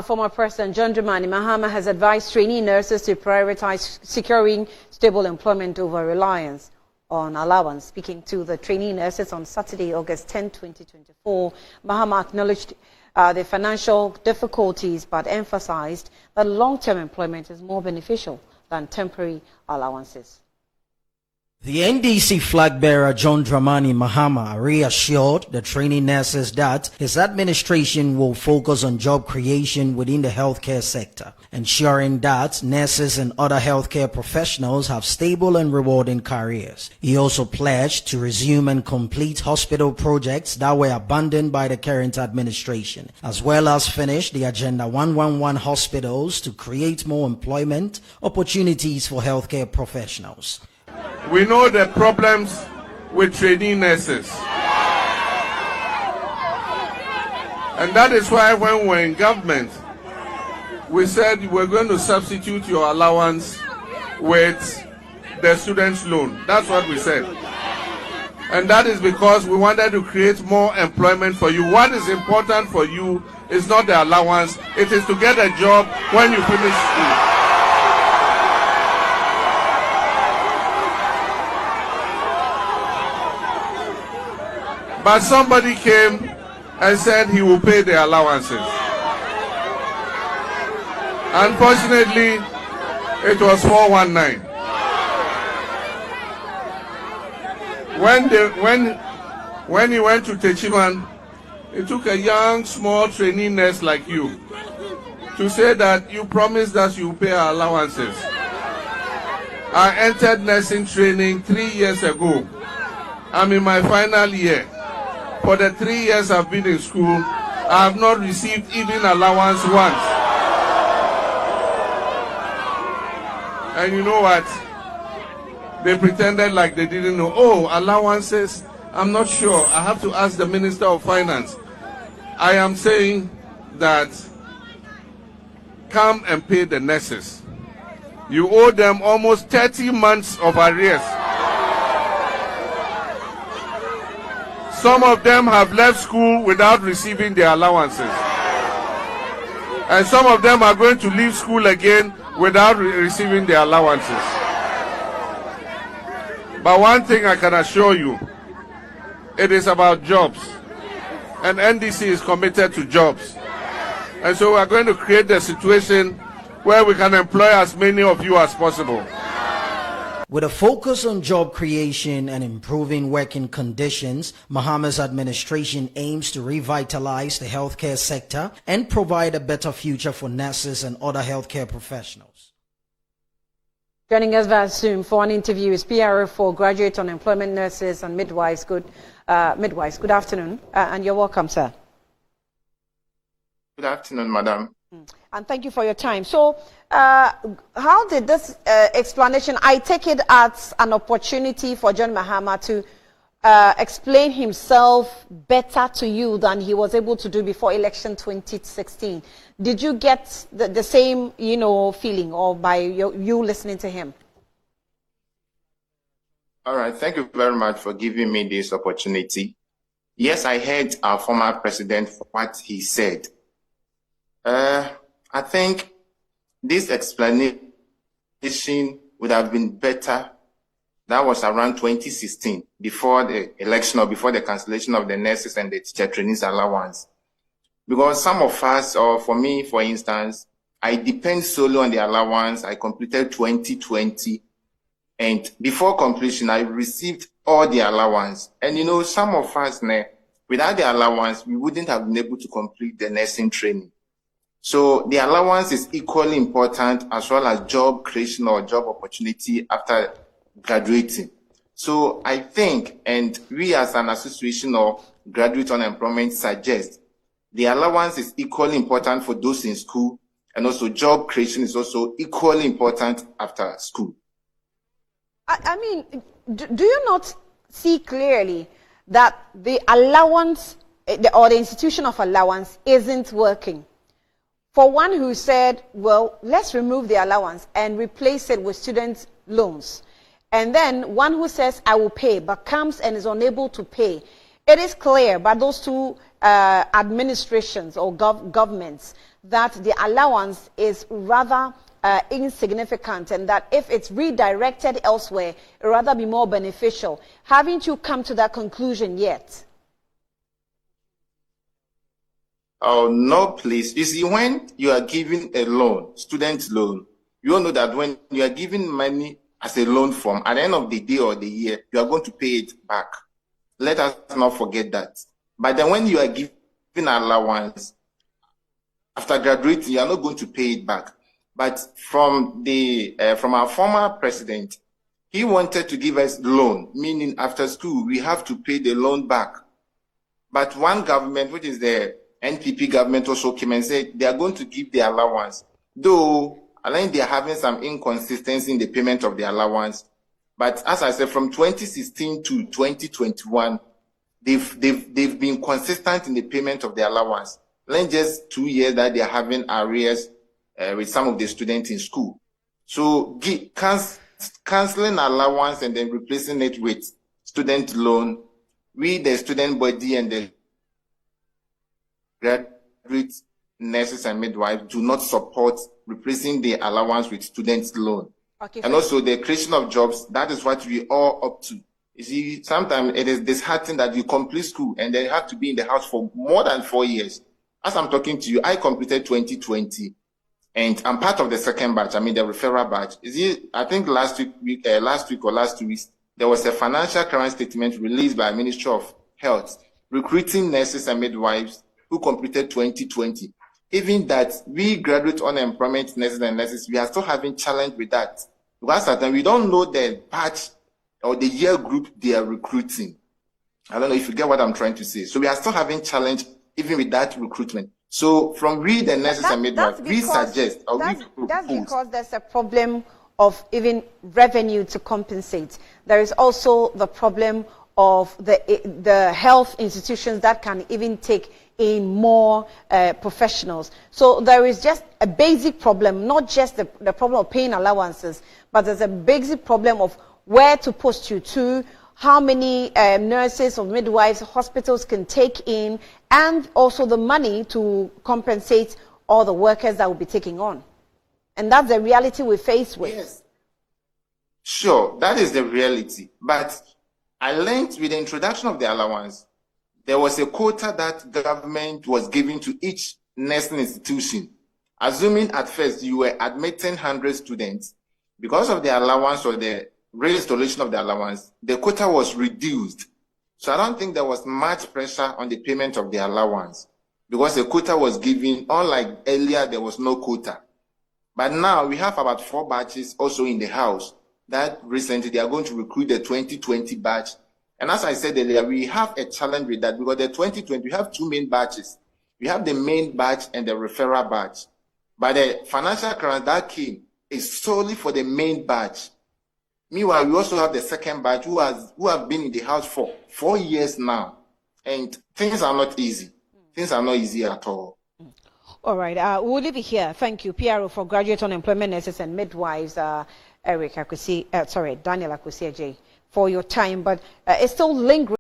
Former President John Dramani Mahama has advised trainee nurses to prioritize securing stable employment over reliance on allowance. Speaking to the trainee nurses on Saturday, August 10, 2024, Mahama acknowledged the financial difficulties but emphasized that long-term employment is more beneficial than temporary allowances. The NDC flag bearer John Dramani Mahama reassured the trainee nurses that his administration will focus on job creation within the healthcare sector, ensuring that nurses and other healthcare professionals have stable and rewarding careers. He also pledged to resume and complete hospital projects that were abandoned by the current administration, as well as finish the Agenda 111 hospitals to create more employment opportunities for healthcare professionals. We know the problems with trainee nurses. And that is why when we're in government, we said we're going to substitute your allowance with the student's loan. That's what we said. And that is because we wanted to create more employment for you. What is important for you is not the allowance. It is to get a job when you finish school. But somebody came and said he will pay the allowances. Unfortunately, it was 419. When he went to Techiman, it took a young, small trainee nurse like you to say that you promised us you will pay our allowances. I entered nursing training 3 years ago. I'm in my final year. For the 3 years I've been in school, I have not received even allowance once. And you know what? They pretended like they didn't know. Oh, allowances? I'm not sure. I have to ask the Minister of Finance. I am saying that come and pay the nurses. You owe them almost 30 months of arrears. Some of them have left school without receiving their allowances. And some of them are going to leave school again without receiving their allowances. But one thing I can assure you, it is about jobs. And NDC is committed to jobs. And so we are going to create a situation where we can employ as many of you as possible. With a focus on job creation and improving working conditions, Mahama's administration aims to revitalize the healthcare sector and provide a better future for nurses and other healthcare professionals. Joining us via Zoom for an interview is PRO for graduate unemployment nurses and midwives. Good afternoon, and you're welcome, sir. Good afternoon, madam. And thank you for your time. So, how did this explanation, I take it as an opportunity for John Mahama to explain himself better to you than he was able to do before election 2016. Did you get the same, feeling, or by you listening to him? All right. Thank you very much for giving me this opportunity. Yes, I heard our former president for what he said. I think this explanation would have been better. That was around 2016, before the election or before the cancellation of the nurses and the teacher trainees allowance. Because some of us, or for me, for instance, I depend solely on the allowance. I completed 2020, and before completion, I received all the allowance. And some of us, without the allowance, we wouldn't have been able to complete the nursing training. So the allowance is equally important as well as job creation or job opportunity after graduating. So I think, and we as an association of graduate unemployment suggest, the allowance is equally important for those in school, and also job creation is also equally important after school. I mean, do you not see clearly that the allowance or the institution of allowance isn't working? For one who said, well, let's remove the allowance and replace it with student loans. And then one who says, I will pay, but comes and is unable to pay. It is clear by those two administrations or governments that the allowance is rather insignificant, and that if it's redirected elsewhere, it would rather be more beneficial. Haven't you come to that conclusion yet? Oh, no, please. You see, when you are giving a loan, student loan, you all know that when you are giving money as a loan form, at the end of the day or the year, you are going to pay it back. Let us not forget that. But then when you are giving allowance, after graduating, you are not going to pay it back. But from our former president, he wanted to give us loan, meaning after school, we have to pay the loan back. But one government, which is the NPP government, also came and said they are going to give the allowance. Though, I think they are having some inconsistency in the payment of the allowance. But as I said, from 2016 to 2021, they've been consistent in the payment of the allowance. Like just 2 years that they are having arrears with some of the students in school. So canceling allowance and then replacing it with student loan, we, the student body and the graduate nurses and midwives, do not support replacing the allowance with student loan. Okay, and also the creation of jobs, that is what we all up to. You see, sometimes it is disheartening that you complete school and then have to be in the house for more than 4 years. As I'm talking to you, I completed 2020 and I'm part of the second batch, I mean the referral batch. You see, I think last week or last 2 weeks, there was a financial current statement released by Ministry of Health, recruiting nurses and midwives who completed 2020. Even that, we graduate unemployment nurses and nurses, we are still having challenge with that. Because at times we don't know the batch or the year group they are recruiting. I don't know if you get what I'm trying to say. So we are still having challenge even with that recruitment. So from we, the nurses and midwives, we suggest or we propose. That's because there's a problem of even revenue to compensate. There is also the problem of the health institutions that can even take in more professionals. So there is just a basic problem, not just the problem of paying allowances, but there's a basic problem of where to post you to, how many nurses or midwives hospitals can take in, and also the money to compensate all the workers that will be taking on. And that's the reality we face with. Yes. Sure, that is the reality. But I learned with the introduction of the allowance, there was a quota that government was giving to each nursing institution. Assuming at first you were admitting 100 students, because of the allowance or the restoration of the allowance, the quota was reduced. So I don't think there was much pressure on the payment of the allowance because the quota was given, unlike earlier, there was no quota. But now we have about 4 batches also in the house that recently they are going to recruit the 2020 batch. And as I said earlier, we have a challenge with that because the 2020, we have 2 main batches. We have the main batch and the referral batch. But the financial grant that came is solely for the main batch. Meanwhile, we also have the second batch who have been in the house for 4 years now. And things are not easy. Things are not easy at all. All right. We'll leave it here. Thank you, PRO for graduate unemployment nurses and midwives, Daniel Akwesi Ajay, for your time. But it's still lingering.